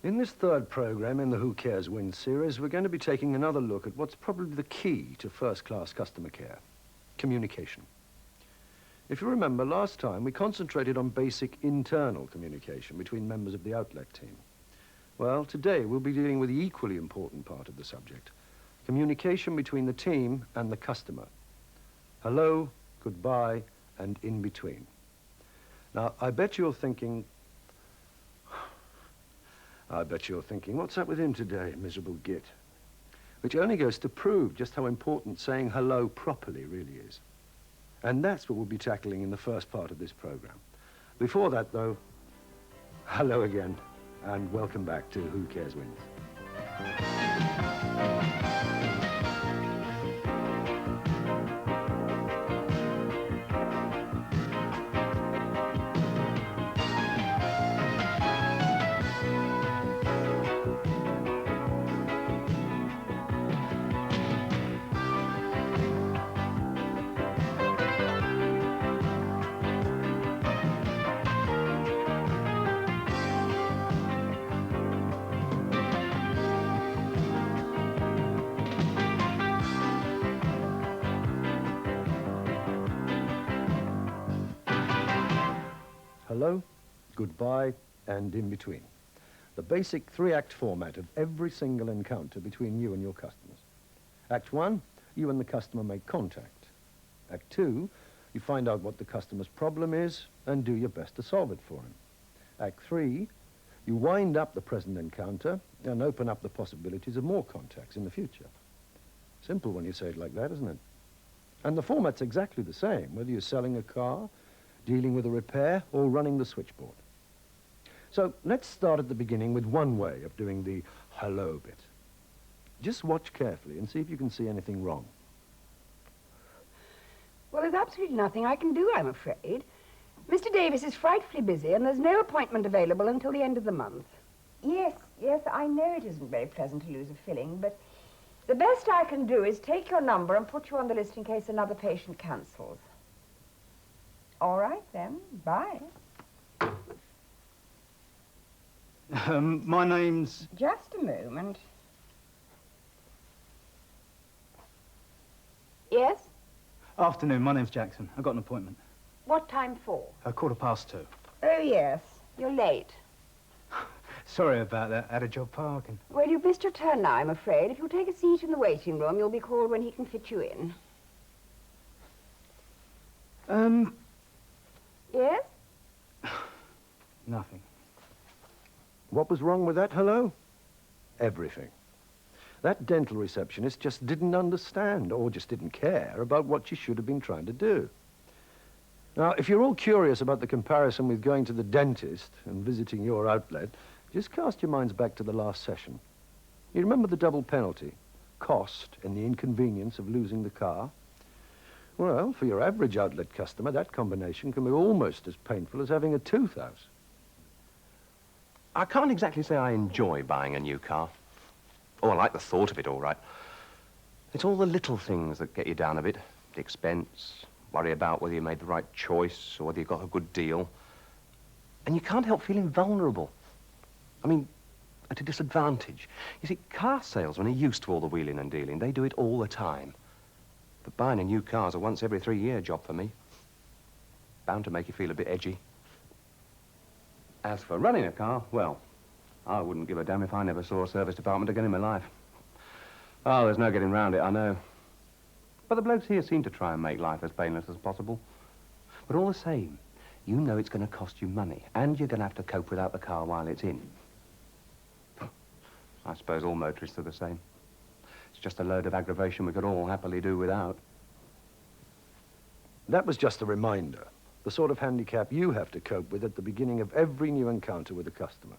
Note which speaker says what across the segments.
Speaker 1: In this third program in the Who Cares Wins series, we're going to be taking another look at what's probably the key to first-class customer care: communication. If you remember, last time we concentrated on basic internal communication between members of the outlet team. Well, today we'll be dealing with the equally important part of the subject: communication between the team and the customer. Hello, goodbye, and in between. Now, I bet you're thinking, what's up with him today, miserable git? Which only goes to prove just how important saying hello properly really is. And that's what we'll be tackling in the first part of this program. Before that, though, hello again, and welcome back to Who Cares Wins. Hello, goodbye, and in between. The basic three-act format of every single encounter between you and your customers. Act 1, you and the customer make contact. Act 2, you find out what the customer's problem is and do your best to solve it for him. Act 3, you wind up the present encounter and open up the possibilities of more contacts in the future. Simple when you say it like that, isn't it? And the format's exactly the same, whether you're selling a car, dealing with a repair, or running the switchboard. So let's start at the beginning with one way of doing the hello bit. Just watch carefully and see if you can see anything wrong.
Speaker 2: Well, there's absolutely nothing I can do, I'm afraid. Mr. Davis is frightfully busy, and there's no appointment available until the end of the month. Yes, I know it isn't very pleasant to lose a filling, but the best I can do is take your number and put you on the list in case another patient cancels. All right, then. Bye.
Speaker 3: My name's...
Speaker 2: Just a moment. Yes?
Speaker 3: Afternoon, my name's Jackson. I've got an appointment.
Speaker 2: What time for?
Speaker 3: 2:15.
Speaker 2: Oh, yes. You're late.
Speaker 3: Sorry about that. Had a job parking.
Speaker 2: Well, you've missed your turn now, I'm afraid. If you'll take a seat in the waiting room, you'll be called when he can fit you in. Yes?
Speaker 3: Nothing.
Speaker 1: What was wrong with that hello? Everything. That dental receptionist just didn't understand or just didn't care about what she should have been trying to do. Now, if you're all curious about the comparison with going to the dentist and visiting your outlet, just cast your minds back to the last session. You remember the double penalty, cost and the inconvenience of losing the car? Well, for your average outlet customer, that combination can be almost as painful as having a tooth out.
Speaker 4: I can't exactly say I enjoy buying a new car. Oh, I like the thought of it, all right. It's all the little things that get you down a bit. The expense, worry about whether you made the right choice or whether you got a good deal. And you can't help feeling vulnerable. I mean, at a disadvantage. You see, car salesmen are used to all the wheeling and dealing. They do it all the time. But buying a new car's a once every 3-year job for me. Bound to make you feel a bit edgy. As for running a car, well, I wouldn't give a damn if I never saw a service department again in my life. Oh, there's no getting round it, I know. But the blokes here seem to try and make life as painless as possible. But all the same, you know it's going to cost you money, and you're going to have to cope without the car while it's in. I suppose all motorists are the same. It's just a load of aggravation we could all happily do without.
Speaker 1: That was just a reminder, the sort of handicap you have to cope with at the beginning of every new encounter with a customer.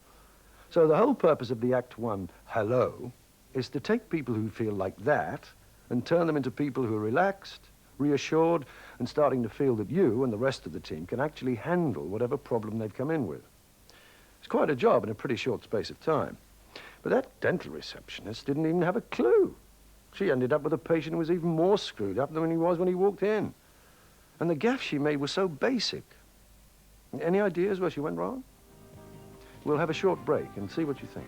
Speaker 1: So the whole purpose of the Act 1 hello is to take people who feel like that and turn them into people who are relaxed, reassured, and starting to feel that you and the rest of the team can actually handle whatever problem they've come in with. It's quite a job in a pretty short space of time. But that dental receptionist didn't even have a clue. She ended up with a patient who was even more screwed up than he was when he walked in. And the gaff she made was so basic. Any ideas where she went wrong? We'll have a short break and see what you think.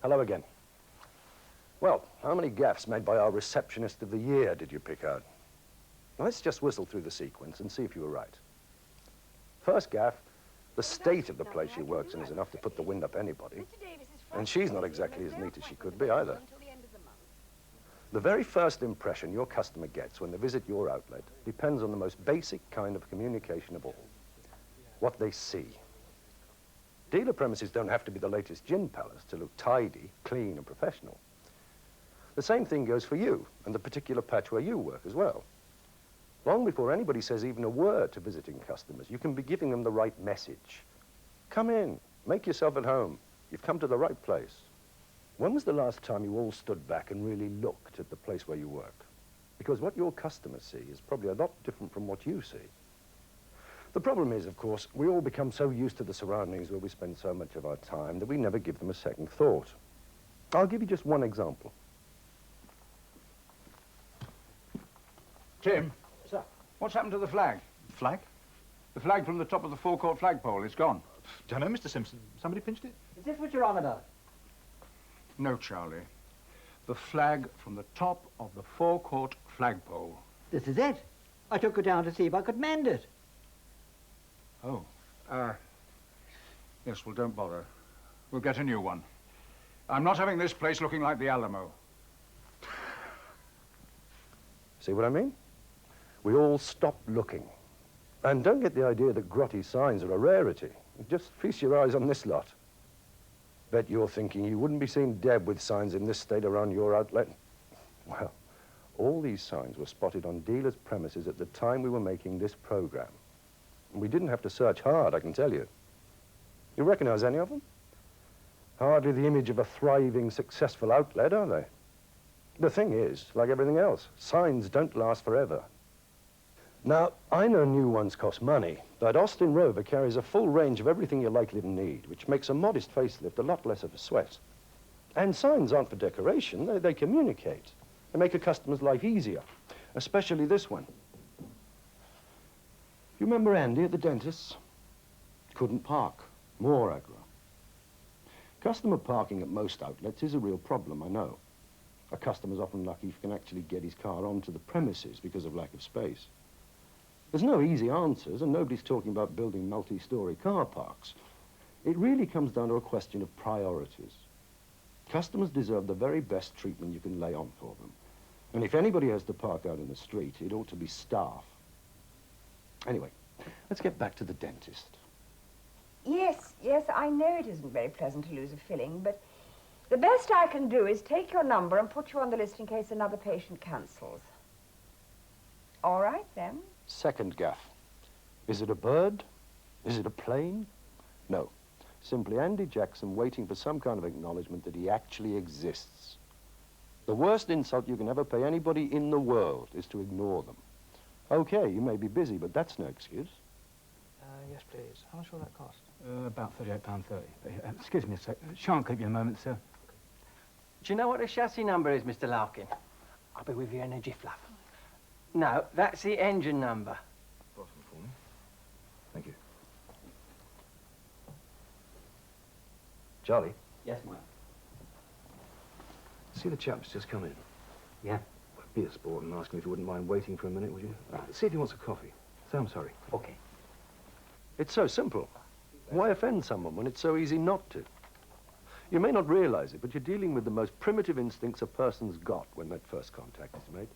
Speaker 1: Hello again. Well, how many gaffes made by our Receptionist of the Year did you pick out? Now, let's just whistle through the sequence and see if you were right. First gaff, the state of the place she works in is enough to put the wind up anybody. And she's not exactly as neat as she could be either. The very first impression your customer gets when they visit your outlet depends on the most basic kind of communication of all. What they see. Dealer premises don't have to be the latest gin palace to look tidy, clean, and professional. The same thing goes for you and the particular patch where you work as well. Long before anybody says even a word to visiting customers, you can be giving them the right message. Come in, make yourself at home. You've come to the right place. When was the last time you all stood back and really looked at the place where you work? Because what your customers see is probably a lot different from what you see. The problem is, of course, we all become so used to the surroundings where we spend so much of our time that we never give them a second thought. I'll give you just one example.
Speaker 5: Tim.
Speaker 6: Sir?
Speaker 5: What's happened to the flag?
Speaker 3: Flag?
Speaker 5: The flag from the top of the forecourt flagpole, it's gone.
Speaker 3: Don't know, Mr. Simpson. Somebody pinched it?
Speaker 6: Is this what you're on about?
Speaker 5: No, Charlie. The flag from the top of the forecourt flagpole.
Speaker 6: This is it. I took it down to see if I could mend it.
Speaker 5: Oh. Yes, well, don't bother. We'll get a new one. I'm not having this place looking like the Alamo.
Speaker 1: See what I mean? We all stop looking. And don't get the idea that grotty signs are a rarity. Just feast your eyes on this lot. Bet you're thinking you wouldn't be seeing Deb with signs in this state around your outlet. Well, all these signs were spotted on dealers' premises at the time we were making this program. And we didn't have to search hard, I can tell you. You recognize any of them? Hardly the image of a thriving, successful outlet, are they? The thing is, like everything else, signs don't last forever. Now, I know new ones cost money, but Austin Rover carries a full range of everything you're likely to need, which makes a modest facelift a lot less of a sweat. And signs aren't for decoration, they communicate. They make a customer's life easier, especially this one. You remember Andy at the dentist's? Couldn't park. More aggro. Customer parking at most outlets is a real problem, I know. A customer's often lucky if he can actually get his car onto the premises because of lack of space. There's no easy answers, and nobody's talking about building multi-story car parks. It really comes down to a question of priorities. Customers deserve the very best treatment you can lay on for them. And if anybody has to park out in the street, it ought to be staff. Anyway, let's get back to the dentist.
Speaker 2: Yes, I know it isn't very pleasant to lose a filling, but the best I can do is take your number and put you on the list in case another patient cancels. All right, then.
Speaker 1: Second gaff. Is it a bird? Is it a plane? No. Simply Andy Jackson waiting for some kind of acknowledgement that he actually exists. The worst insult you can ever pay anybody in the world is to ignore them. Okay, you may be busy, but that's no excuse.
Speaker 3: Yes, please. How much will that cost? About £38.30. Excuse me a sec. Shan't keep you a moment, sir.
Speaker 7: Do you know what the chassis number is, Mr. Larkin? I'll be with you in a jiff, love. No, that's the engine number.
Speaker 4: Bottom for me. Thank you. Charlie?
Speaker 7: Yes, ma'am.
Speaker 4: See the chap's just come in.
Speaker 7: Yeah.
Speaker 4: Be a sport and ask him if you wouldn't mind waiting for a minute, would you? See if he wants a coffee. Say I'm sorry.
Speaker 7: Okay.
Speaker 1: It's so simple. Why offend someone when it's so easy not to? You may not realize it, but you're dealing with the most primitive instincts a person's got when that first contact is made.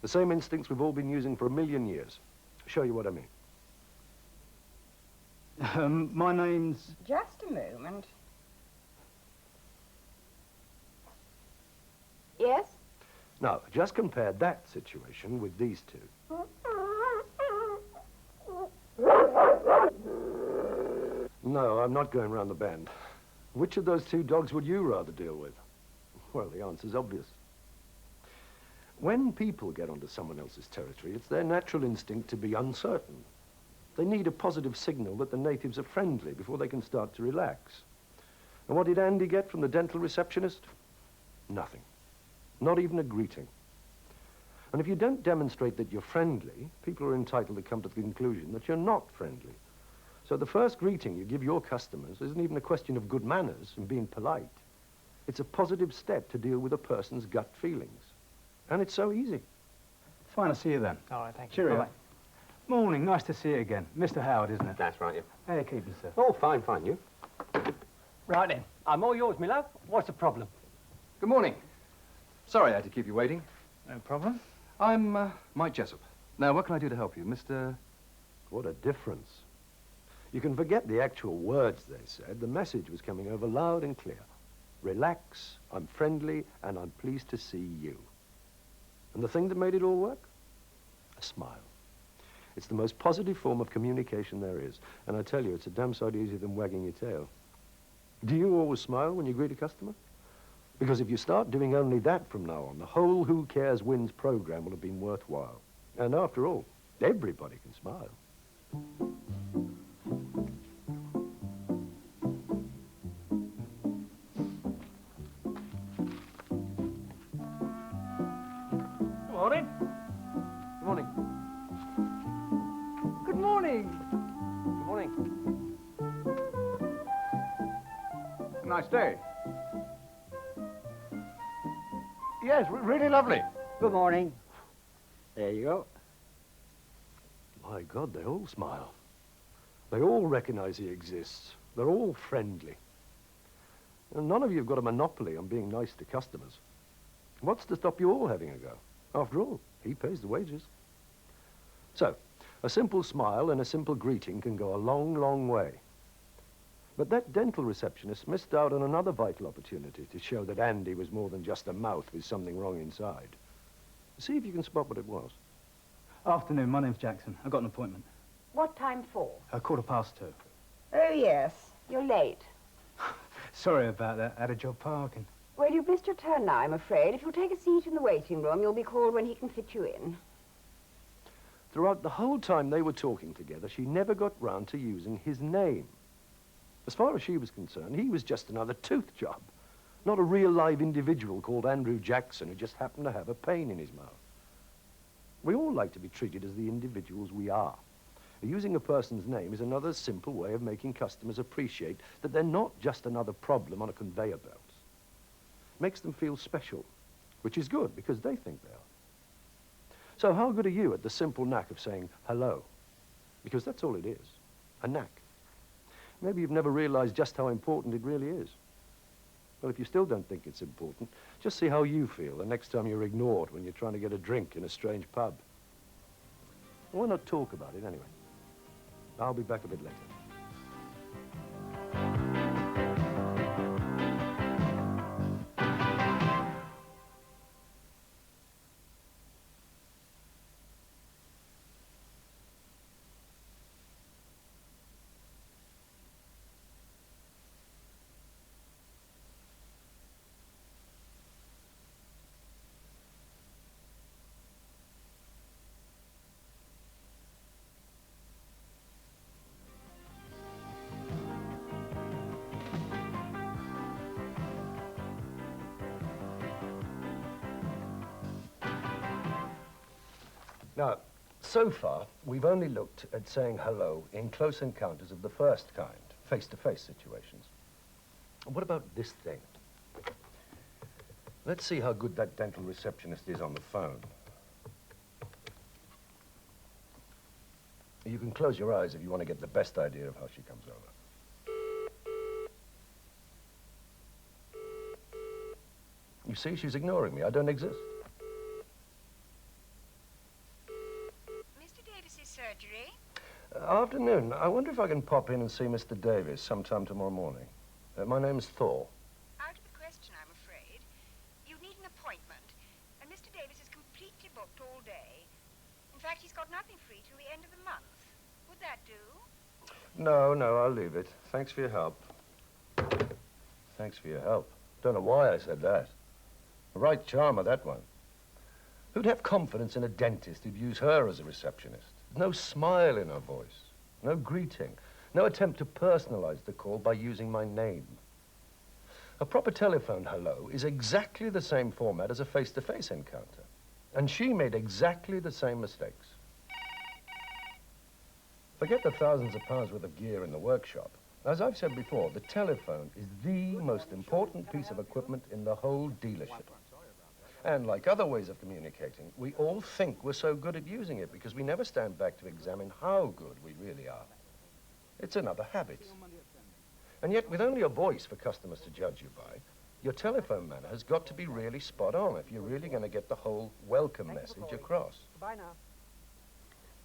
Speaker 1: The same instincts we've all been using for 1,000,000 years. I'll show you what I mean.
Speaker 3: My name's...
Speaker 2: Just a moment. Yes?
Speaker 1: Now, just compare that situation with these two. No, I'm not going round the bend. Which of those two dogs would you rather deal with? Well, the answer's obvious. When people get onto someone else's territory, it's their natural instinct to be uncertain. They need a positive signal that the natives are friendly before they can start to relax. And what did Andy get from the dental receptionist? Nothing. Not even a greeting. And if you don't demonstrate that you're friendly, people are entitled to come to the conclusion that you're not friendly. So the first greeting you give your customers isn't even a question of good manners and being polite. It's a positive step to deal with a person's gut feelings. And it's so easy.
Speaker 3: Fine to see you then.
Speaker 7: All right, thank you.
Speaker 3: Cheerio.
Speaker 7: Bye-bye.
Speaker 3: Morning, nice to see you again. Mr. Howard, isn't it?
Speaker 4: That's right, yeah.
Speaker 3: How are you keeping, sir?
Speaker 4: Oh, fine, fine, you?
Speaker 7: Right then, I'm all yours, my love. What's the problem?
Speaker 8: Good morning. Sorry I had to keep you waiting.
Speaker 3: No problem.
Speaker 8: I'm Mike Jessup. Now, what can I do to help you, Mr...
Speaker 1: What a difference. You can forget the actual words they said. The message was coming over loud and clear. Relax, I'm friendly, and I'm pleased to see you. And the thing that made it all work? A smile. It's the most positive form of communication there is. And I tell you, it's a damn sight easier than wagging your tail. Do you always smile when you greet a customer? Because if you start doing only that from now on, the whole Who Cares Wins program will have been worthwhile. And after all, everybody can smile.
Speaker 7: Morning.
Speaker 8: Good morning.
Speaker 7: Good morning.
Speaker 8: Good morning. Nice day. Yes, really lovely.
Speaker 6: Good morning. There you go.
Speaker 1: My God, they all smile. They all recognize he exists. They're all friendly. And none of you have got a monopoly on being nice to customers. What's to stop you all having a go? After all, he pays the wages. So, a simple smile and a simple greeting can go a long, long way. But that dental receptionist missed out on another vital opportunity to show that Andy was more than just a mouth with something wrong inside. See if you can spot what it was.
Speaker 3: Afternoon, my name's Jackson. I've got an appointment.
Speaker 2: What time for?
Speaker 3: 2:15.
Speaker 2: Oh, yes. You're late.
Speaker 3: Sorry about that. Had a job parking.
Speaker 2: Well, you've missed your turn now, I'm afraid. If you'll take a seat in the waiting room, you'll be called when he can fit you in.
Speaker 1: Throughout the whole time they were talking together, she never got round to using his name. As far as she was concerned, he was just another tooth job, not a real live individual called Andrew Jackson who just happened to have a pain in his mouth. We all like to be treated as the individuals we are. Using a person's name is another simple way of making customers appreciate that they're not just another problem on a conveyor belt. Makes them feel special, which is good because they think they are. So how good are you at the simple knack of saying hello? Because that's all it is, a knack. Maybe you've never realized just how important it really is. Well, if you still don't think it's important, just see how you feel the next time you're ignored when you're trying to get a drink in a strange pub. Why not talk about it anyway? I'll be back a bit later. Now, so far, we've only looked at saying hello in close encounters of the first kind, face-to-face situations. What about this thing? Let's see how good that dental receptionist is on the phone. You can close your eyes if you want to get the best idea of how she comes over. You see, she's ignoring me. I don't exist.
Speaker 2: Mr. Davis's surgery?
Speaker 1: Afternoon. I wonder if I can pop in and see Mr. Davis sometime tomorrow morning. My name's Thaw.
Speaker 2: Out of the question, I'm afraid. You need an appointment. And Mr. nothing free till the end of the month. Would that do?
Speaker 1: No, I'll leave it. Thanks for your help. Thanks for your help. Don't know why I said that. A right charmer, that one. Who'd have confidence in a dentist who'd use her as a receptionist? No smile in her voice, no greeting, no attempt to personalize the call by using my name. A proper telephone hello is exactly the same format as a face-to-face encounter. And she made exactly the same mistakes. Forget the thousands of pounds worth of gear in the workshop. As I've said before, the telephone is the most important piece of equipment in the whole dealership. And like other ways of communicating, we all think we're so good at using it because we never stand back to examine how good we really are. It's another habit. And yet, with only a voice for customers to judge you by, your telephone manner has got to be really spot on if you're really going to get the whole welcome message across.
Speaker 6: Goodbye now.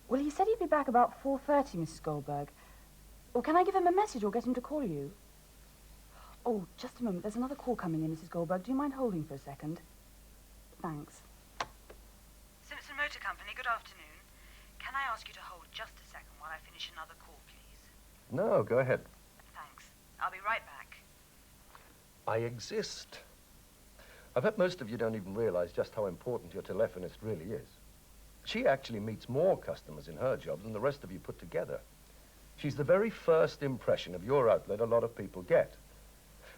Speaker 9: Well, he said he'd be back about 4:30, Mrs. Goldberg. Or can I give him a message or get him to call you? Oh, just a moment. There's another call coming in, Mrs. Goldberg. Do you mind holding for a second? Thanks.
Speaker 10: Simpson Motor Company, good afternoon. Can I ask you to hold just a second while I finish another call, please?
Speaker 1: No, go ahead.
Speaker 10: Thanks. I'll be right back.
Speaker 1: I exist. I bet most of you don't even realize just how important your telephonist really is. She actually meets more customers in her job than the rest of you put together. She's the very first impression of your outlet a lot of people get.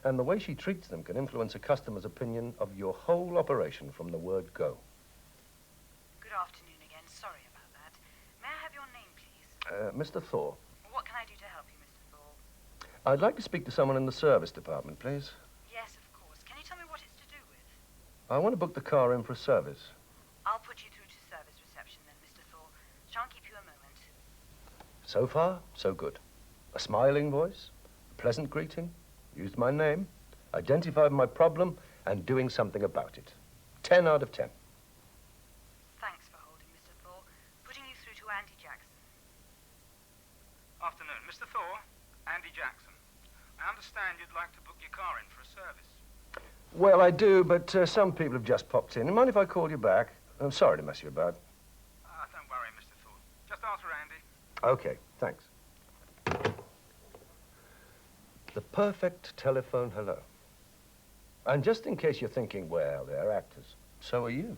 Speaker 1: And the way she treats them can influence a customer's opinion of your whole operation from the word go.
Speaker 10: Good afternoon again. Sorry about that. May I have your name, please?
Speaker 1: Mr. Thaw.
Speaker 10: What can I do to help you, Mr. Thaw?
Speaker 1: I'd like to speak to someone in the service department, please.
Speaker 10: Yes, of course. Can you tell me what it's to do with?
Speaker 1: I want to book the car in for a service.
Speaker 10: I'll put you through to service reception then, Mr. Thaw. Shan't keep you a moment.
Speaker 1: So far, so good. A smiling voice, a pleasant greeting, used my name, identified my problem, and doing something about it. 10 out of 10.
Speaker 10: Thanks for holding, Mr. Thaw. Putting you through to Andy Jackson.
Speaker 3: Afternoon. Mr. Thaw, Andy Jackson. I understand you'd like to book your car in for a service.
Speaker 1: Well, I do, but some people have just popped in. Mind if I call you back? I'm sorry to mess you about.
Speaker 3: Don't worry, Mr. Thaw. Just answer Andy.
Speaker 1: Okay, thanks. The perfect telephone hello. And just in case you're thinking, well, they're actors, so are you.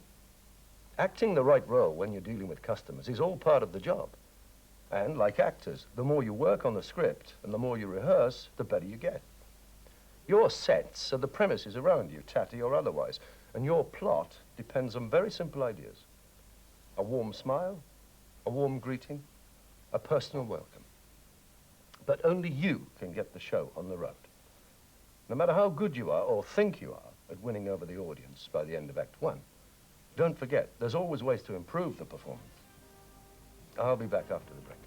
Speaker 1: Acting the right role when you're dealing with customers is all part of the job. And like actors, the more you work on the script and the more you rehearse, the better you get. Your sets are the premises around you, tatty or otherwise, and your plot depends on very simple ideas. A warm smile, a warm greeting, a personal welcome. But only you can get the show on the road. No matter how good you are or think you are at winning over the audience by the end of Act 1, don't forget, there's always ways to improve the performance. I'll be back after the break.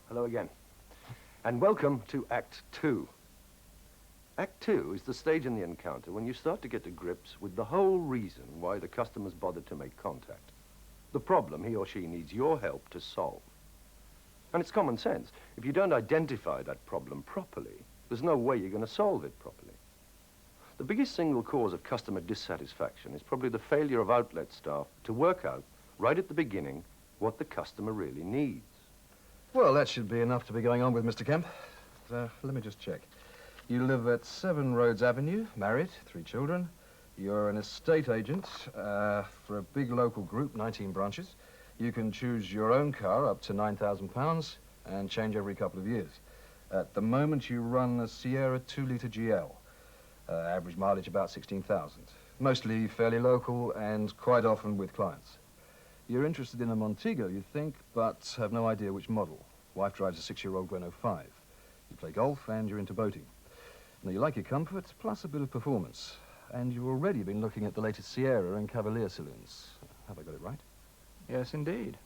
Speaker 1: Hello again. And welcome to Act 2. Act 2 is the stage in the encounter when you start to get to grips with the whole reason why the customer's bothered to make contact. The problem he or she needs your help to solve. And it's common sense. If you don't identify that problem properly, there's no way you're going to solve it properly. The biggest single cause of customer dissatisfaction is probably the failure of outlet staff to work out, right at the beginning, what the customer really needs.
Speaker 8: Well, that should be enough to be going on with, Mr. Kemp. Let me just check. You live at 7 Rhodes Avenue, married, 3 children. You're an estate agent for a big local group, 19 branches. You can choose your own car up to £9,000 and change every couple of years. At the moment, you run a Sierra 2-litre GL. Average mileage about 16,000. Mostly fairly local and quite often with clients. You're interested in a Montego, you think, but have no idea which model. Wife drives a 6-year-old Renault 5. You play golf and you're into boating. Now, you like your comfort, plus a bit of performance. And you've already been looking at the latest Sierra and Cavalier saloons. Have I got it right?
Speaker 3: Yes, indeed.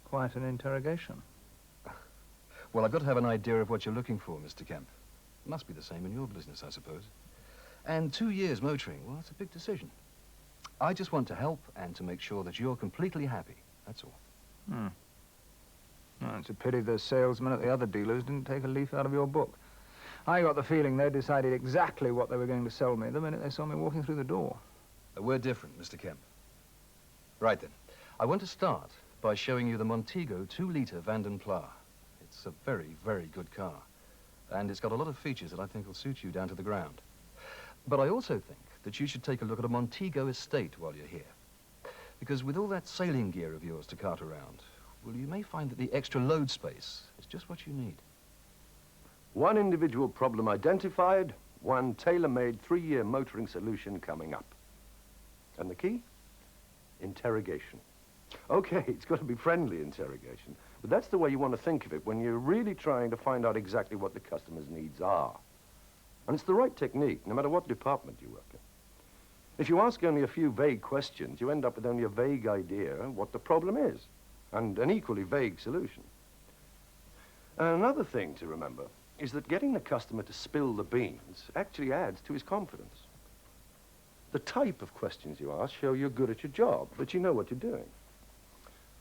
Speaker 3: Quite an interrogation.
Speaker 8: Well, I've got to have an idea of what you're looking for, Mr. Kemp. Must be the same in your business, I suppose. And 2 years motoring, well, that's a big decision. I just want to help and to make sure that you're completely happy. That's all.
Speaker 3: Well, it's a pity the salesmen at the other dealers didn't take a leaf out of your book. I got the feeling they decided exactly what they were going to sell me the minute they saw me walking through the door.
Speaker 8: We're different, Mr. Kemp. Right then. I want to start by showing you the Montego 2-litre Vanden Pla. It's a very, very good car. And it's got a lot of features that I think will suit you down to the ground. But I also think that you should take a look at a Montego estate while you're here. Because with all that sailing gear of yours to cart around, well, you may find that the extra load space is just what you need.
Speaker 1: One individual problem identified, one tailor-made 3-year motoring solution coming up. And the key? Interrogation. Okay, it's got to be friendly interrogation, but that's the way you want to think of it when you're really trying to find out exactly what the customer's needs are. And it's the right technique, no matter what department you work in. If you ask only a few vague questions, you end up with only a vague idea of what the problem is, and an equally vague solution. And another thing to remember is that getting the customer to spill the beans actually adds to his confidence. The type of questions you ask show you're good at your job, that you know what you're doing.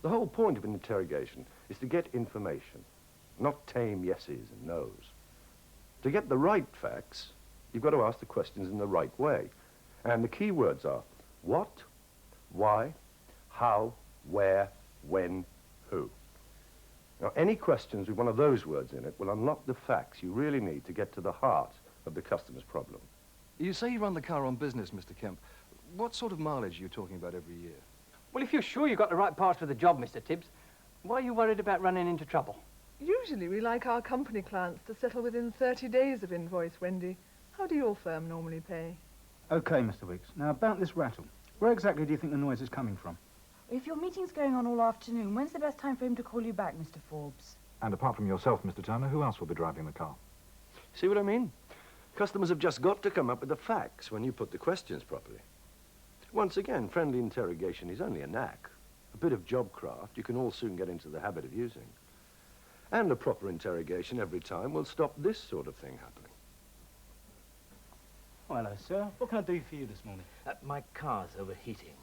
Speaker 1: The whole point of an interrogation is to get information, not tame yeses and nos. To get the right facts, you've got to ask the questions in the right way. And the key words are what, why, how, where, when, who. Now, any questions with one of those words in it will unlock the facts you really need to get to the heart of the customer's problem.
Speaker 8: You say you run the car on business, Mr. Kemp. What sort of mileage are you talking about every year?
Speaker 7: Well, if you're sure you've got the right parts for the job, Mr. Tibbs, why are you worried about running into trouble?
Speaker 11: Usually we like our company clients to settle within 30 days of invoice, Wendy. How do your firm normally pay?
Speaker 3: OK, Mr. Weeks. Now, about this rattle. Where exactly do you think the noise is coming from?
Speaker 9: If your meeting's going on all afternoon, when's the best time for him to call you back, Mr. Forbes?
Speaker 3: And apart from yourself, Mr. Turner, who else will be driving the car?
Speaker 1: See what I mean? Customers have just got to come up with the facts when you put the questions properly. Once again, friendly interrogation is only a knack. A bit of job craft you can all soon get into the habit of using. And a proper interrogation every time will stop this sort of thing happening.
Speaker 3: Oh, hello, sir. What can I do for you this morning?
Speaker 6: My car's overheating.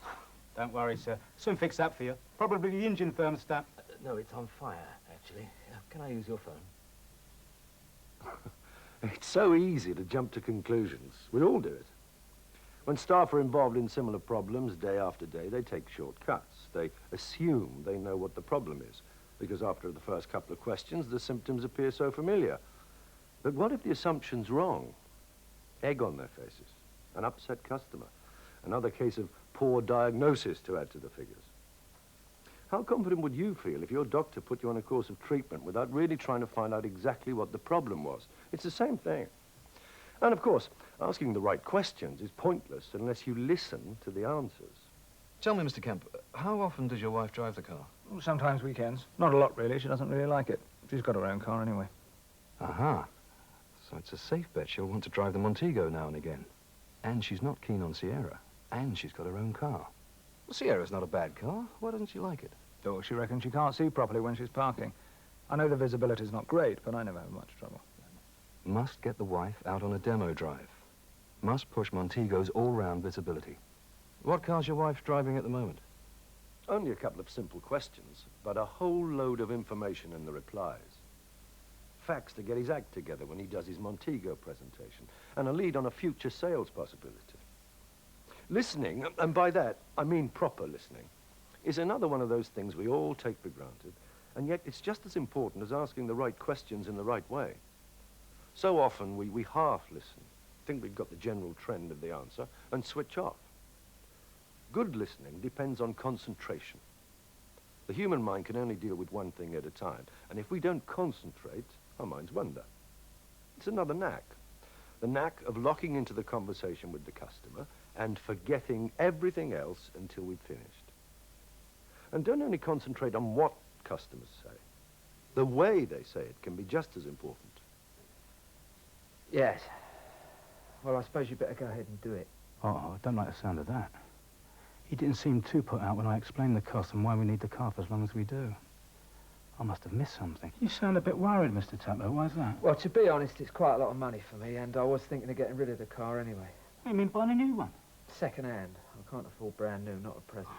Speaker 3: Don't worry, sir. Soon fix that for you. Probably the engine thermostat.
Speaker 6: No, it's on fire, actually. Can I use your phone?
Speaker 1: It's so easy to jump to conclusions. We all do it. When staff are involved in similar problems day after day, they take shortcuts. They assume they know what the problem is, because after the first couple of questions, the symptoms appear so familiar. But what if the assumption's wrong? Egg on their faces, an upset customer, another case of poor diagnosis to add to the figures. How confident would you feel if your doctor put you on a course of treatment without really trying to find out exactly what the problem was? It's the same thing. And of course, asking the right questions is pointless unless you listen to the answers.
Speaker 8: Tell me, Mr. Kemp, how often does your wife drive the car?
Speaker 3: Well, sometimes weekends. Not a lot, really. She doesn't really like it. She's got her own car anyway.
Speaker 8: Aha. So it's a safe bet she'll want to drive the Montego now and again. And she's not keen on Sierra. And she's got her own car. Well, Sierra's not a bad car. Why doesn't she like it?
Speaker 3: Oh, she reckons she can't see properly when she's parking. I know the visibility's not great, but I never have much trouble.
Speaker 8: Must get the wife out on a demo drive. Must push Montego's all-round visibility. What car's your wife driving at the moment?
Speaker 1: Only a couple of simple questions, but a whole load of information in the replies. Facts to get his act together when he does his Montego presentation, and a lead on a future sales possibility. Listening, and by that I mean proper listening, is another one of those things we all take for granted, and yet it's just as important as asking the right questions in the right way. So often we half listen, think we've got the general trend of the answer, and switch off. Good listening depends on concentration. The human mind can only deal with one thing at a time, and if we don't concentrate, our minds wander. It's another knack. The knack of locking into the conversation with the customer and forgetting everything else until we've finished. And don't only concentrate on what customers say. The way they say it can be just as important.
Speaker 3: Yes. Well, I suppose you'd better go ahead and do it.
Speaker 12: Oh, I don't like the sound of that. He didn't seem too put out when I explained the cost and why we need the car for as long as we do. I must have missed something. You sound a bit worried, Mr. Taplow. Why's that?
Speaker 3: Well, to be honest, it's quite a lot of money for me, and I was thinking of getting rid of the car anyway.
Speaker 12: What do you mean, buying a new one?
Speaker 3: Second-hand. I can't afford brand new, not at present.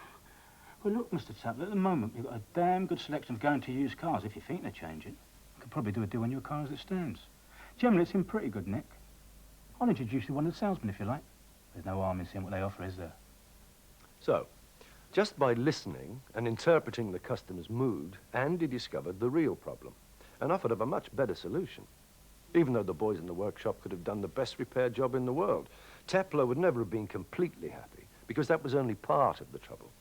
Speaker 12: Well, look, Mr. Taplow, at the moment, you've got a damn good selection of guaranteed used cars. If you think to change it, you could probably do a deal on your car as it stands. Generally, it's in pretty good nick. I'll introduce you to one of the salesmen, if you like. There's no harm in seeing what they offer, is there?
Speaker 1: So, just by listening and interpreting the customer's mood, Andy discovered the real problem and offered up a much better solution. Even though the boys in the workshop could have done the best repair job in the world, Taplow would never have been completely happy because that was only part of the trouble.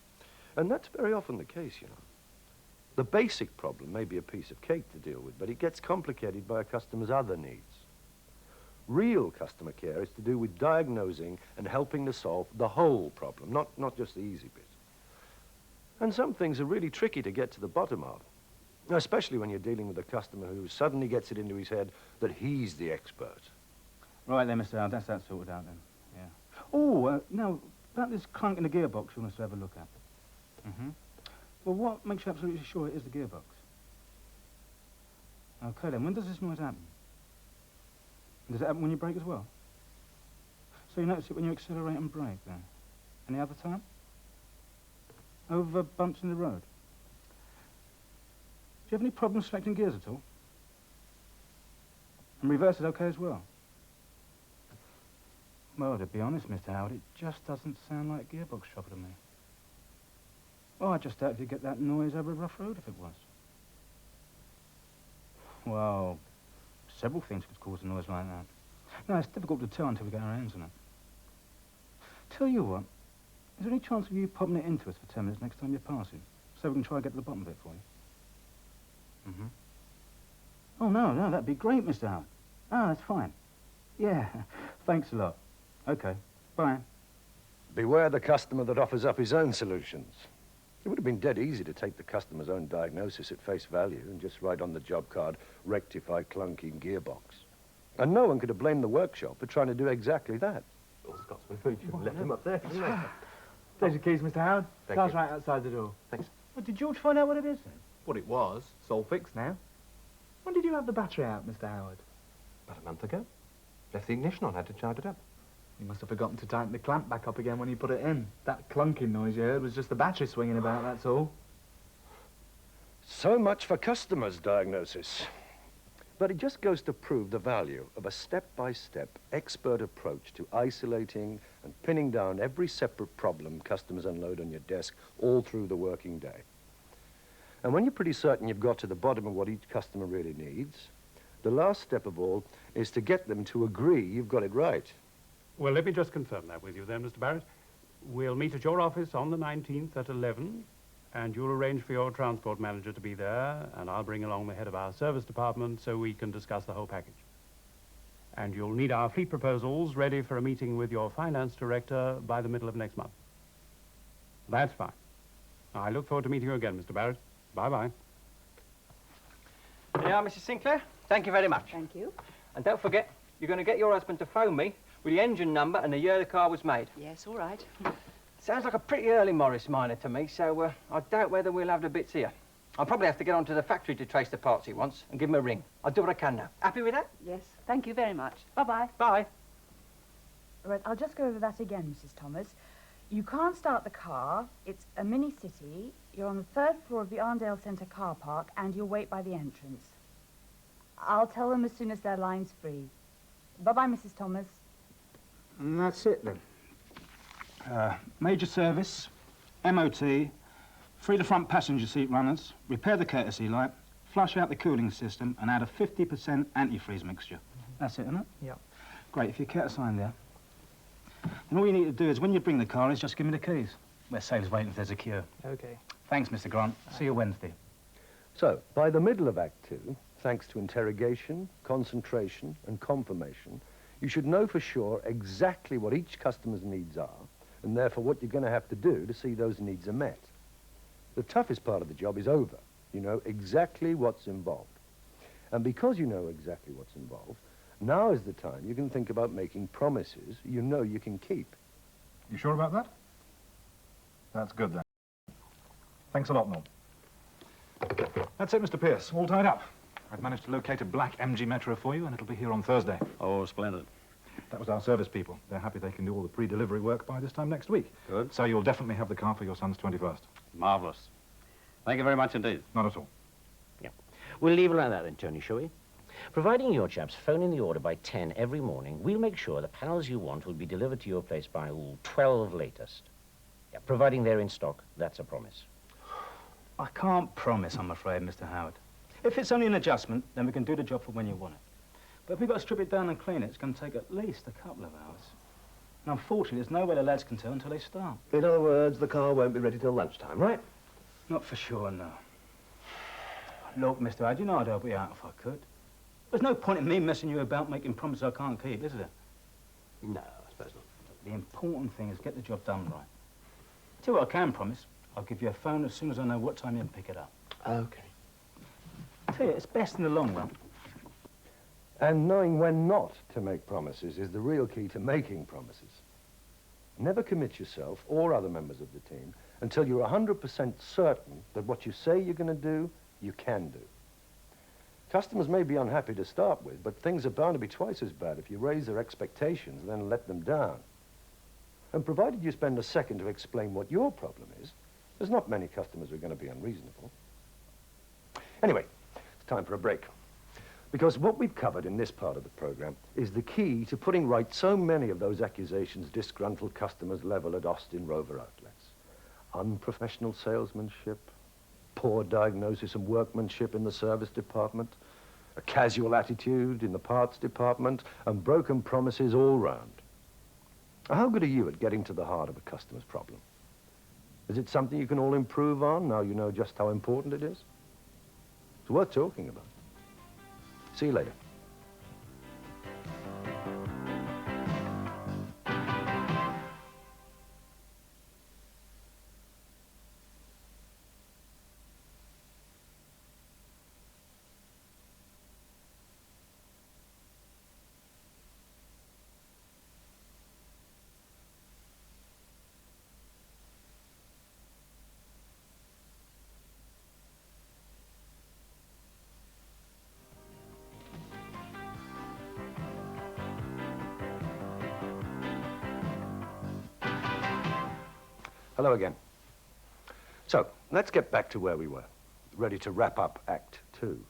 Speaker 1: And that's very often the case, you know. The basic problem may be a piece of cake to deal with, but it gets complicated by a customer's other needs. Real customer care is to do with diagnosing and helping to solve the whole problem, not just the easy bit. And some things are really tricky to get to the bottom of, especially when you're dealing with a customer who suddenly gets it into his head that he's the expert.
Speaker 12: Right then, Mr. Howard, that's that sorted out then. Yeah. Oh, now, about this clunk in the gearbox you want us to have a look at. Mm-hmm. Well, what makes you absolutely sure it is the gearbox? Okay then, when does this noise happen? Does it happen when you brake as well? So you notice it when you accelerate and brake then? Any other time? Over bumps in the road? Do you have any problems selecting gears at all? And reverse is okay as well? Well, to be honest, Mr. Howard, it just doesn't sound like gearbox trouble to me. Well, I just doubt if you'd get that noise over a rough road if it was. Well, several things could cause a noise like that. No, it's difficult to tell until we get our hands on it. Tell you what, is there any chance of you popping it into us for 10 minutes next time you're passing, so we can try and get to the bottom of it for you? Mm-hmm. Oh, no, that'd be great, Mr. Howard. Ah, that's fine. Yeah, thanks a lot. Okay, bye.
Speaker 1: Beware the customer that offers up his own solutions. It would have been dead easy to take the customer's own diagnosis at face value and just write on the job card, rectify clunky gearbox. And no one could have blamed the workshop for trying to do exactly that.
Speaker 6: Well, Scotsman, you should have left him up there, shouldn't you?
Speaker 3: There's your keys, Mr. Howard.
Speaker 6: Thank
Speaker 3: Car's
Speaker 6: you.
Speaker 3: right outside the door.
Speaker 6: Thanks.
Speaker 3: Well, did George find out what it is then? What it was. It's all fixed now. When did you have the battery out, Mr. Howard?
Speaker 6: About a month ago. Left the ignition on, had to charge it up.
Speaker 3: You must have forgotten to tighten the clamp back up again when you put it in. That clunking noise you heard was just the battery swinging about, that's all.
Speaker 1: So much for customers' diagnosis. But it just goes to prove the value of a step-by-step expert approach to isolating and pinning down every separate problem customers unload on your desk all through the working day. And when you're pretty certain you've got to the bottom of what each customer really needs, the last step of all is to get them to agree you've got it right.
Speaker 13: Well, let me just confirm that with you then, Mr. Barrett. We'll meet at your office on the 19th at 11, and you'll arrange for your transport manager to be there, and I'll bring along the head of our service department so we can discuss the whole package. And you'll need our fleet proposals ready for a meeting with your finance director by the middle of next month. That's fine. I look forward to meeting you again, Mr. Barrett. Bye-bye.
Speaker 7: There you are, Mrs. Sinclair. Thank you very much.
Speaker 2: Thank you.
Speaker 7: And don't forget, you're going to get your husband to phone me with the engine number and the year the car was made.
Speaker 2: Yes, all right.
Speaker 7: Sounds like a pretty early Morris Minor to me, so I doubt whether we'll have the bits here. I'll probably have to get on to the factory to trace the parts he wants and give him a ring. I'll do what I can now. Happy with that?
Speaker 9: Yes, thank you very much. Bye-bye.
Speaker 7: Bye.
Speaker 9: Right, I'll just go over that again, Mrs. Thomas. You can't start the car. It's a mini-city. You're on the 3rd floor of the Arndale Centre car park, and you'll wait by the entrance. I'll tell them as soon as their line's free. Bye-bye, Mrs. Thomas.
Speaker 12: And that's it then. Major service, MOT, free the front passenger seat runners, repair the courtesy light, flush out the cooling system, and add a 50% antifreeze mixture. That's it, isn't it?
Speaker 3: Yep.
Speaker 12: Great, if you care to sign there. And all you need to do is, when you bring the car, is just give me the keys. We're sailors waiting if there's a queue.
Speaker 3: Okay.
Speaker 12: Thanks, Mr. Grant. See you Wednesday.
Speaker 1: So, by the middle of Act 2, thanks to interrogation, concentration, and confirmation, you should know for sure exactly what each customer's needs are, and therefore what you're going to have to do to see those needs are met. The toughest part of the job is over. You know exactly what's involved. And because you know exactly what's involved, Now is the time you can think about making promises you know you can keep.
Speaker 14: You sure about that? That's good, then. Thanks a lot, Norm. That's it, Mr. Pierce. All tied up. I've managed to locate a black MG Metro for you, and it'll be here on Thursday.
Speaker 12: Oh, splendid.
Speaker 14: That was our service people. They're happy they can do all the pre-delivery work by this time next week.
Speaker 12: Good.
Speaker 14: So you'll definitely have the car for your son's 21st.
Speaker 12: Marvellous. Thank you very much indeed.
Speaker 14: Not at all.
Speaker 6: Yeah. We'll leave it like that then, Tony, shall we? Providing your chaps phone in the order by 10 every morning, we'll make sure the panels you want will be delivered to your place by 12 latest. Yeah, providing they're in stock, that's a promise.
Speaker 12: I can't promise, I'm afraid, Mr. Howard. If it's only an adjustment, then we can do the job for when you want it. But if we've got to strip it down and clean it, it's going to take at least a couple of hours. And unfortunately, there's no way the lads can tell until they start.
Speaker 4: In other words, the car won't be ready till lunchtime, right?
Speaker 12: Not for sure, no. Look, Mr. Howard, you know I'd help you out if I could. There's no point in me messing you about making promises I can't keep, is there?
Speaker 4: No, I suppose not.
Speaker 12: The important thing is get the job done right. Tell you what I can promise. I'll give you a phone as soon as I know what time you can pick it up.
Speaker 4: Okay.
Speaker 12: I tell you, it's best in the long run.
Speaker 1: And knowing when not to make promises is the real key to making promises. Never commit yourself or other members of the team until you're 100% certain that what you say you're going to do, you can do. Customers may be unhappy to start with, but things are bound to be twice as bad if you raise their expectations and then let them down. And provided you spend a second to explain what your problem is, there's not many customers who are going to be unreasonable. Anyway, it's time for a break. Because what we've covered in this part of the program is the key to putting right so many of those accusations disgruntled customers level at Austin Rover outlets. Unprofessional salesmanship, poor diagnosis and workmanship in the service department, a casual attitude in the parts department, and broken promises all round. How good are you at getting to the heart of a customer's problem? Is it something you can all improve on now you know just how important it is? It's worth talking about. See you later. Hello again. So, let's get back to where we were, ready to wrap up Act 2.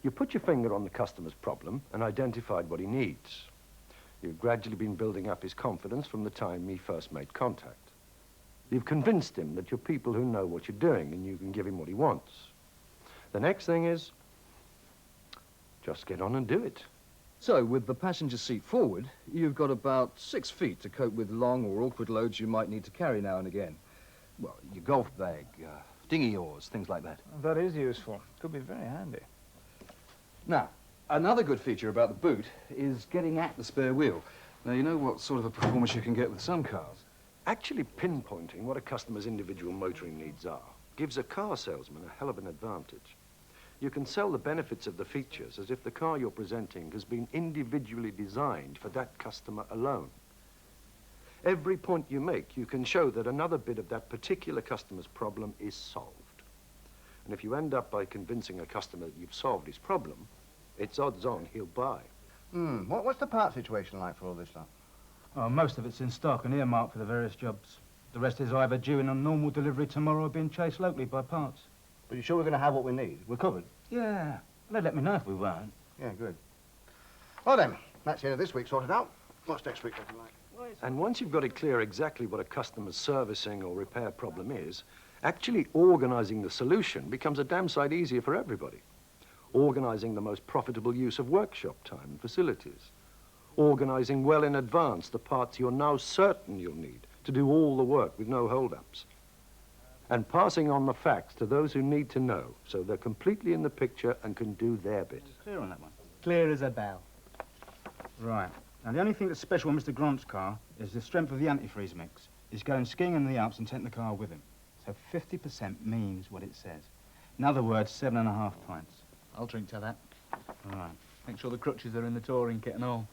Speaker 1: You put your finger on the customer's problem and identified what he needs. You've gradually been building up his confidence from the time he first made contact. You've convinced him that you're people who know what you're doing and you can give him what he wants. The next thing is, just get on and do it.
Speaker 8: So, with the passenger seat forward, you've got about 6 feet to cope with long or awkward loads you might need to carry now and again. Well, your golf bag, dinghy oars, things like that.
Speaker 3: That is useful. Could be very handy.
Speaker 8: Now, another good feature about the boot is getting at the spare wheel. Now, you know what sort of a performance you can get with some cars.
Speaker 1: Actually pinpointing what a customer's individual motoring needs are gives a car salesman a hell of an advantage. You can sell the benefits of the features as if the car you're presenting has been individually designed for that customer alone. Every point you make, you can show that another bit of that particular customer's problem is solved. And if you end up by convincing a customer that you've solved his problem, it's odds on he'll buy.
Speaker 15: What's the part situation like for all this lot?
Speaker 12: Oh, most of it's in stock and earmarked for the various jobs. The rest is either due in a normal delivery tomorrow or being chased locally by parts.
Speaker 15: But you sure we're going to have what we need? We're covered?
Speaker 12: Yeah. They'd let me know if we weren't.
Speaker 15: Yeah, good. Well then, that's the end of this week sorted out. What's next week looking like?
Speaker 1: And once you've got it clear exactly what a customer's servicing or repair problem is, actually organising the solution becomes a damn sight easier for everybody. Organising the most profitable use of workshop time and facilities. Organising well in advance the parts you're now certain you'll need to do all the work with no hold-ups. And passing on the facts to those who need to know so they're completely in the picture and can do their bit.
Speaker 12: Clear on that one?
Speaker 15: Clear as a bell.
Speaker 12: Right. Now, the only thing that's special with Mr. Grant's car is the strength of the antifreeze mix. He's going skiing in the Alps and taking the car with him. So 50% means what it says. In other words, 7.5 pints.
Speaker 15: I'll drink to that.
Speaker 12: All right. Make sure the crutches are in the touring kit and all.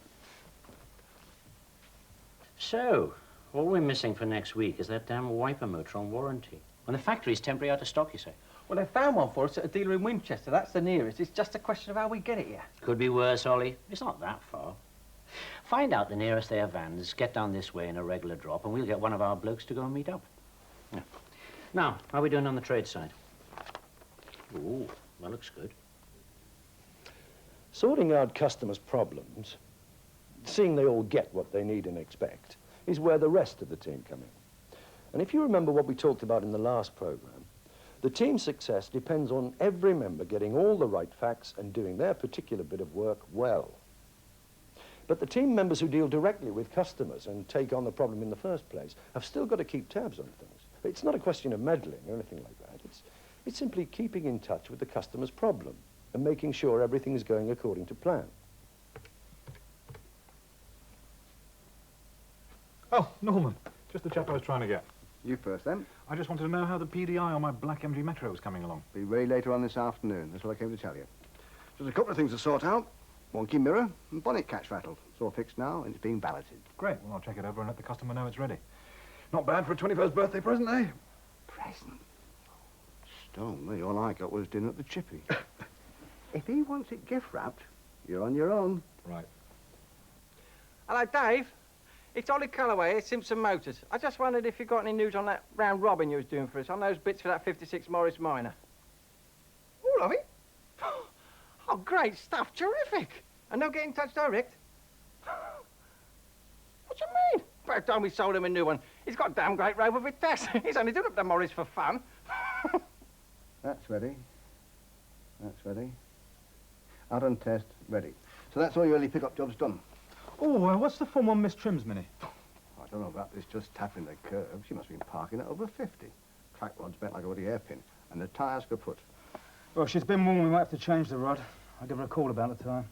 Speaker 6: So, all we're missing for next week is that damn wiper motor on warranty. And the factory's temporarily out of stock, you say?
Speaker 7: Well, they found one for us at a dealer in Winchester. That's the nearest. It's just a question of how we get it here.
Speaker 6: Could be worse, Ollie. It's not that far. Find out the nearest their vans, get down this way in a regular drop, and we'll get one of our blokes to go and meet up. Yeah. Now, how are we doing on the trade side? Ooh, that looks good.
Speaker 1: Sorting out customers' problems, seeing they all get what they need and expect, is where the rest of the team come in. And if you remember what we talked about in the last program, the team's success depends on every member getting all the right facts and doing their particular bit of work well. But the team members who deal directly with customers and take on the problem in the first place have still got to keep tabs on things. It's not a question of meddling or anything like that. It's simply keeping in touch with the customer's problem and making sure everything is going according to plan.
Speaker 14: Oh, Norman, just the chap I was trying to get.
Speaker 15: You first, then.
Speaker 14: I just wanted to know how the PDI on my black MG Metro was coming along.
Speaker 15: Be ready later on this afternoon. That's what I came to tell you. There's a couple of things to sort out. Wonky mirror and bonnet catch rattled. It's all fixed now and it's being balloted.
Speaker 14: Great. Well, I'll check it over and let the customer know it's ready. Not bad for a 21st birthday present, eh?
Speaker 15: Present? Stone, all I got was dinner at the Chippy. If he wants it gift-wrapped, you're on your own.
Speaker 14: Right.
Speaker 7: Hello, Dave. It's Ollie Calloway at Simpson Motors. I just wondered if you got any news on that round robin you was doing for us, on those bits for that 56 Morris Minor. All of it? Oh, great stuff. Terrific. And no get in touch direct? What do you mean? By the time we sold him a new one, he's got a damn great Rover Vitesse. He's only doing up the Morris for fun.
Speaker 15: That's ready. That's ready. Out on test, ready. So that's all your early pickup job's done.
Speaker 12: Oh, what's the form on Miss Trim's Mini?
Speaker 15: I don't know about this, just tapping the curb. She must have been parking at over 50. Track rod's bent like a woody hairpin, and the tyres kaput.
Speaker 12: Well, she's been warned we might have to change the rod. I'll give her a call about the time.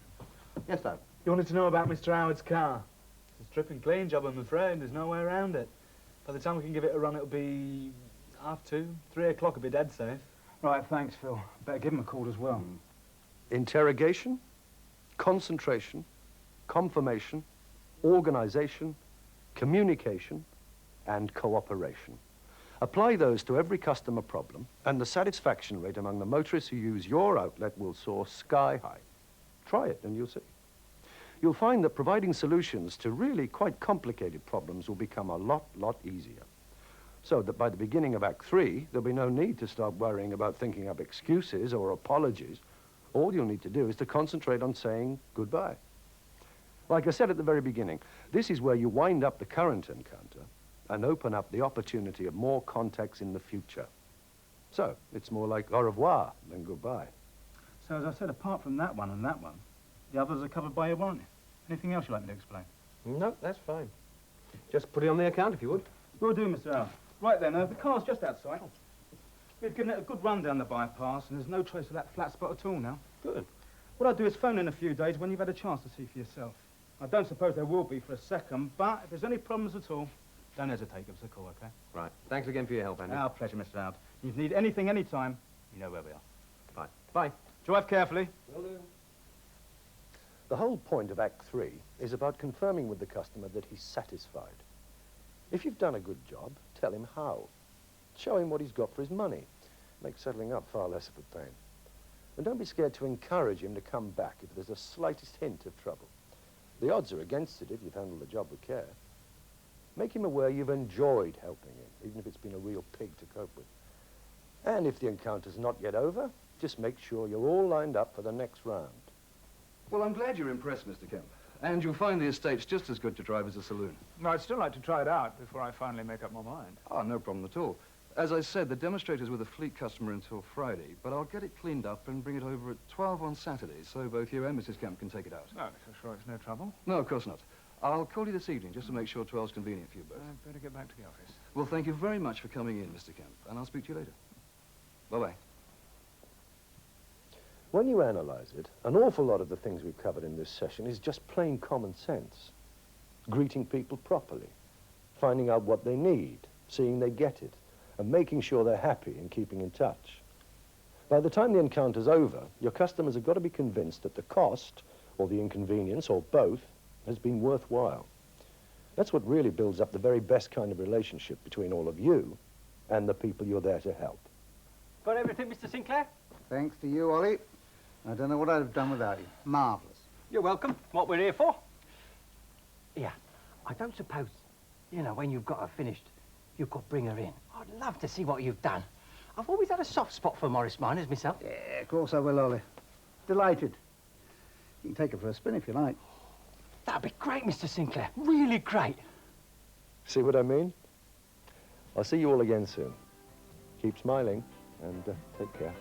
Speaker 15: Yes, Dad.
Speaker 12: You wanted to know about Mr. Howard's car? It's a strip and clean job, I'm afraid. There's no way around it. By the time we can give it a run, it'll be 2:30, 3 o'clock. It'll be dead safe. Right, thanks, Phil. Better give him a call as well.
Speaker 1: Interrogation, concentration, confirmation, organization, communication, and cooperation. Apply those to every customer problem, and the satisfaction rate among the motorists who use your outlet will soar sky high. Try it, and you'll see. You'll find that providing solutions to really quite complicated problems will become a lot easier. So that by the beginning of Act 3, there'll be no need to start worrying about thinking up excuses or apologies. All you'll need to do is to concentrate on saying goodbye. Like I said at the very beginning, this is where you wind up the current encounter and open up the opportunity of more contacts in the future. So, it's more like au revoir than goodbye.
Speaker 12: So, as I said, apart from that one and that one, the others are covered by your warranty. Anything else you'd like me to explain?
Speaker 16: No, that's fine. Just put it on the account if you would.
Speaker 12: Will do, Mr. Howard. Right then, the car's just outside. We've given it a good run down the bypass, and there's no trace of that flat spot at all now.
Speaker 16: Good.
Speaker 12: What I'll do is phone in a few days when you've had a chance to see for yourself. I don't suppose there will be for a second, but if there's any problems at all, don't hesitate, give us a call, okay?
Speaker 16: Right. Thanks again for your help, Andy.
Speaker 12: Our pleasure, Mr. Howard. If you need anything, anytime, you know where we are.
Speaker 16: Bye. Bye.
Speaker 12: Drive carefully.
Speaker 16: Will do.
Speaker 1: The whole point of Act 3 is about confirming with the customer that he's satisfied. If you've done a good job, tell him how. Show him what he's got for his money. Make settling up far less of a pain. And don't be scared to encourage him to come back if there's the slightest hint of trouble. The odds are against it if you've handled the job with care. Make him aware you've enjoyed helping him, even if it's been a real pig to cope with. And if the encounter's not yet over, just make sure you're all lined up for the next round.
Speaker 8: Well, I'm glad you're impressed, Mr. Kemp. And you'll find the estate's just as good to drive as a saloon.
Speaker 3: No, I'd still like to try it out before I finally make up my mind.
Speaker 8: Oh, no problem at all. As I said, the demonstrator's with a fleet customer until Friday, but I'll get it cleaned up and bring it over at 12 on Saturday, so both you and Mrs. Kemp can take it out.
Speaker 3: No, so sure it's no trouble.
Speaker 8: No, of course not. I'll call you this evening just to make sure 12's convenient for you both.
Speaker 3: I'd better get back to the office.
Speaker 8: Well, thank you very much for coming in, Mr. Kemp, and I'll speak to you later. Bye-bye.
Speaker 1: When you analyze it, an awful lot of the things we've covered in this session is just plain common sense. Greeting people properly, finding out what they need, seeing they get it, and making sure they're happy and keeping in touch. By the time the encounter's over, your customers have got to be convinced that the cost, or the inconvenience, or both, has been worthwhile. That's what really builds up the very best kind of relationship between all of you and the people you're there to help.
Speaker 7: Got everything, Mr. Sinclair?
Speaker 15: Thanks to you, Ollie. I don't know what I'd have done without you. Marvellous.
Speaker 7: You're welcome. What we're here for. Yeah, I don't suppose, you know, when you've got her finished, you could bring her in. I'd love to see what you've done. I've always had a soft spot for Morris Miners myself.
Speaker 15: Yeah, of course I will, Ollie. Delighted. You can take her for a spin if you like.
Speaker 7: That'd be great, Mr. Sinclair. Really great.
Speaker 1: See what I mean? I'll see you all again soon. Keep smiling and take care.